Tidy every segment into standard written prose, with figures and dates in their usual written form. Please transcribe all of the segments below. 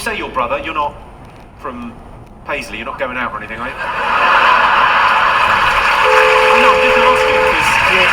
say your brother, you're not from Paisley, you're not going out or anything, are you? No, I'm just asking, because...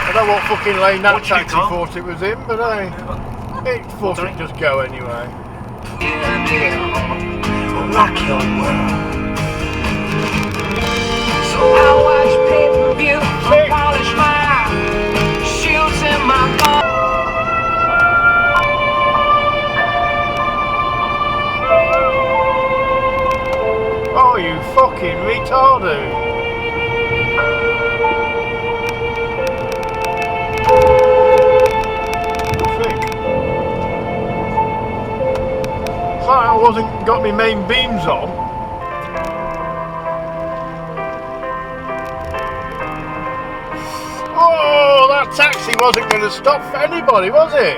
I don't know what fucking lane that taxi thought it was in, but it thought it'd just go anyway. Rock your world. So I watch pay-per-view, polish my shields in my car. Oh, you fucking retarded! I wasn't got my main beams on. Oh, that taxi wasn't going to stop for anybody, was it?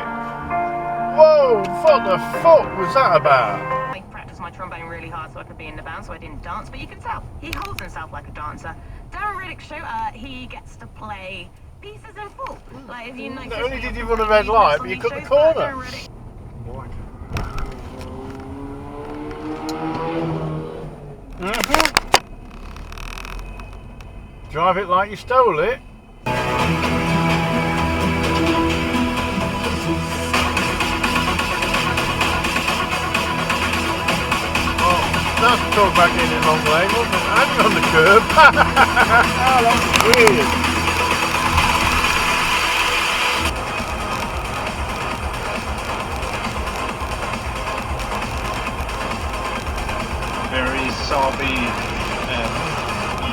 Whoa, what the fuck was that about? I practiced my trombone really hard so I could be in the band, so I didn't dance, but you can tell he holds himself like a dancer. Darren Riddick's show, he gets to play pieces in full. Like if you notice, not only did you run a red light, but you cut the corner. Drive it like you stole it. Oh, that's talk back in long lane, wasn't it? Hanging on the curb. Oh, that's weird. Very sobby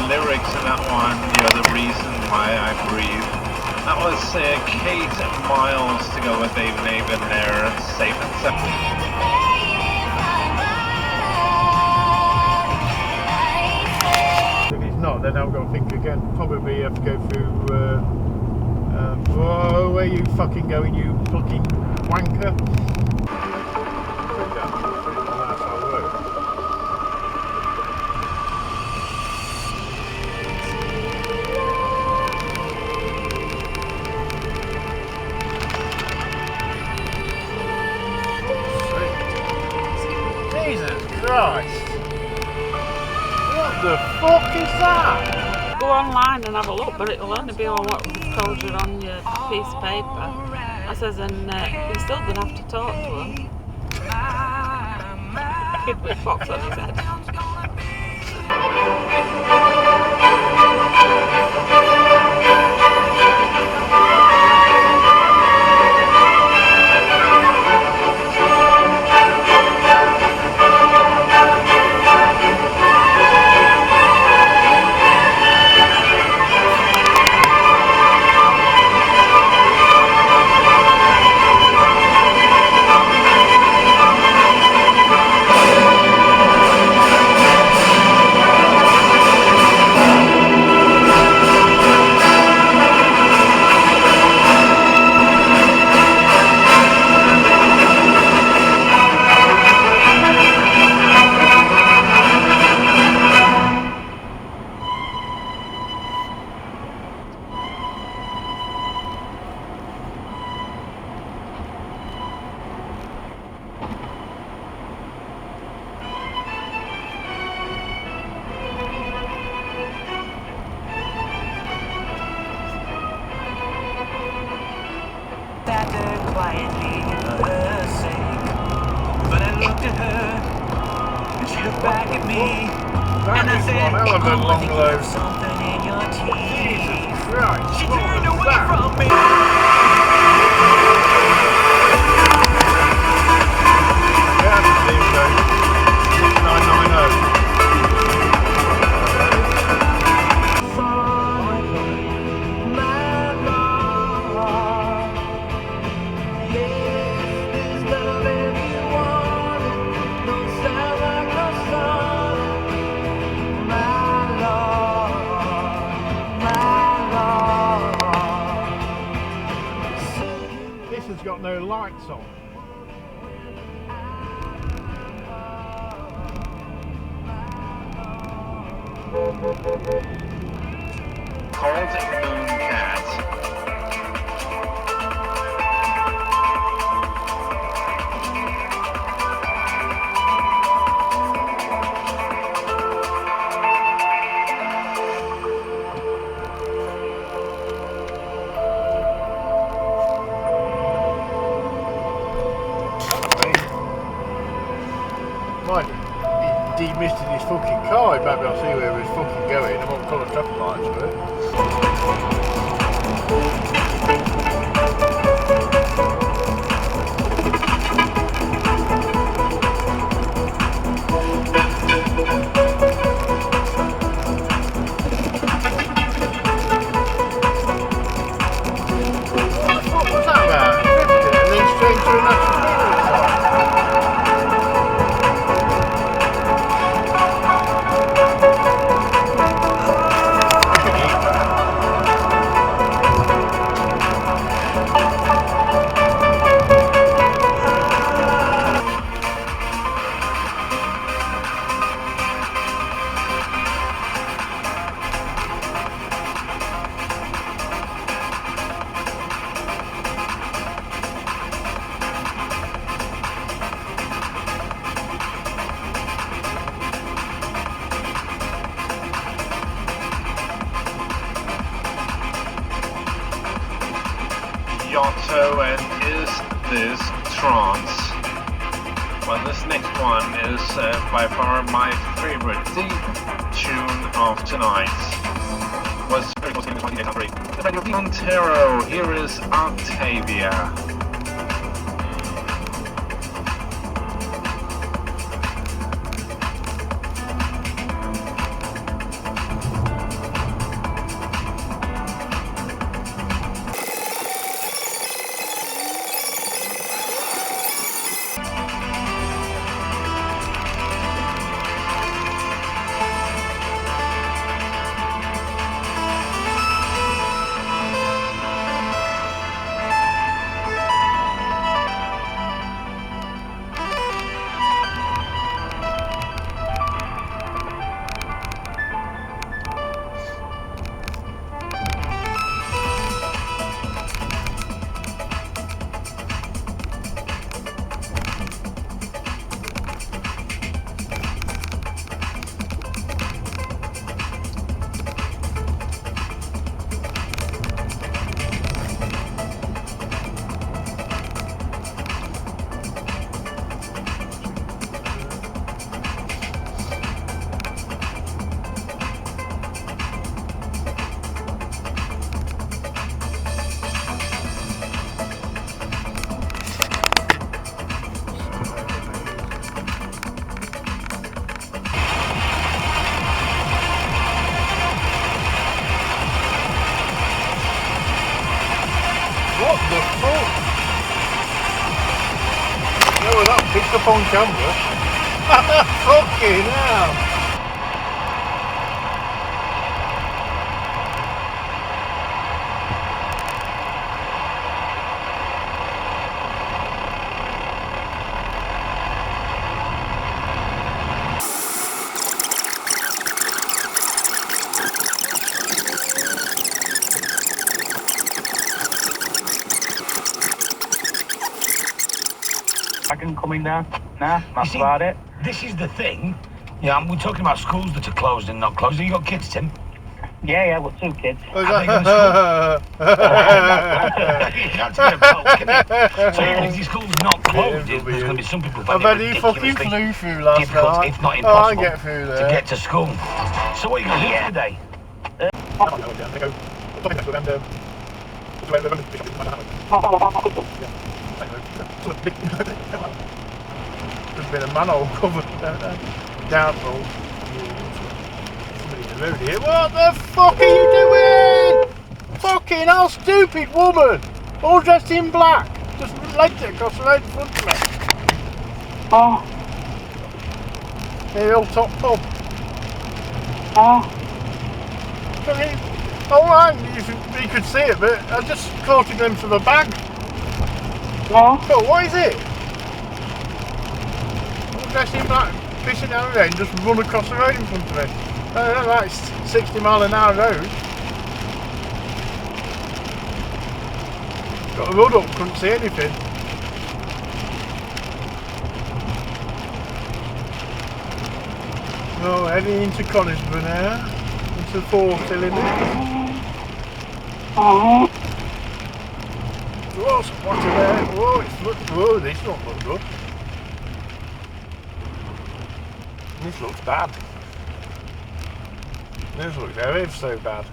lyrics in that one. You're the reason why I breathe. That was Kate Miles to go with Dave Navin there, Safe and Sound. If he's not, then I've got to think again. Probably have to go through. Oh, where you fucking going, you fucking wanker? Christ! What the fuck is that? Go online and have a look, but it'll only be on what we've told you on your piece of paper. I says, and you're still going to have to talk to him. With a box on his head. Quietly for her sake, but I looked at her and she looked back at me, and I said, "Oh, there's something in your teeth." She turned away from me. Yeah, 990. Got no lights on. Called Mooncat. mind, he demisted his fucking car. He might be able to see where he was fucking going. I won't call the traffic lights for it. What was that about? And then straight to a national Yotto and Is This Trance? Well, this next one is by far my favorite deep tune of tonight. Was very close to the Radio Montero. Here is Octavia. What the fuck? No, well, that picked up on camera. Fucking hell. Coming down? Nah, that's about it. This is the thing. Yeah, we're talking about schools that are closed and not closed. Have you got kids, Tim? Yeah, well, 2 kids. Are they going to school? That's a bit of poke, isn't it? So if the school's not closed, there's going to be some people I find bet it he fucking ridiculously flew through last difficult, night. if not I impossible, get through to there. get to school. So what are you going to do today? There's been a manhole covered downfall. Somebody's in the road here. What the fuck are you doing? Fucking hell, stupid woman! All dressed in black. Just legged it across the road in front of me. Oh, The Hilltop pub. oh. Alright, you could see it, but I just caught a glimpse of a bag. Oh. So what is it? All dressed in black, fishing down the road and just run across the road in front of me. Like 60 mile an hour road. Got a hood up, couldn't see anything. Oh, heading into Conisborough now. Into the 4 cylinders. Oh. Whoa, some water there. Whoa, this don't look good. This looks bad. This looks ever so bad.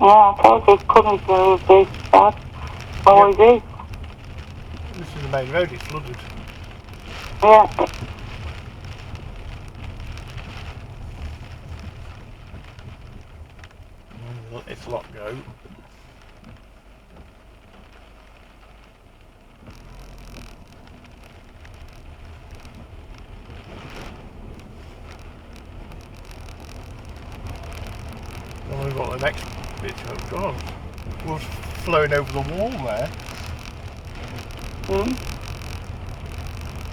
Yeah, I told you it couldn't go this bad. Always is. This is the main road, it's flooded. Yeah. It's locked go. Then we've got the next bit. Oh God, was flowing over the wall there.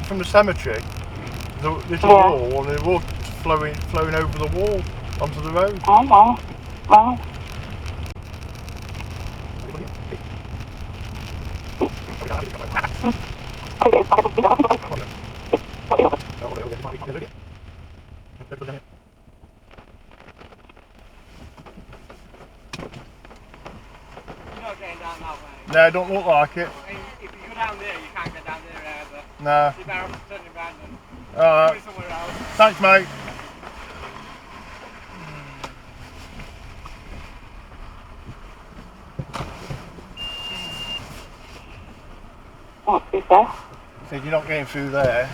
From the cemetery, there's a wall, and the water flowing over the wall onto the road. Oh, well. Well. Not getting down that way. No, don't look like it. If you go down there, you can't get down there either. No. You better turn around and Alright. go somewhere else. Thanks, mate. What's he say? Said you're not getting through there.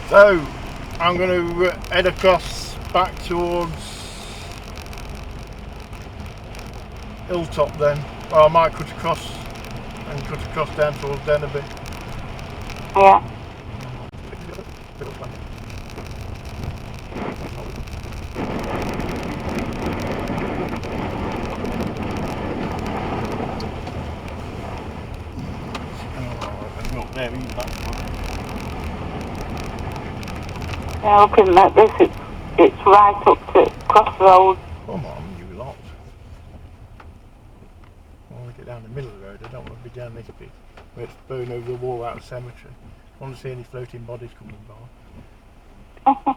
So, I'm going to head across back towards Hilltop then. Or I might cut across down towards Denby. Yeah. There, he's back. Yeah, looking at this, it's right up to Crossroads. Come on, you lot. I want to get down the middle of the road. I don't want to be down this bit where it's burning over the wall out of the cemetery. I want to see any floating bodies coming by.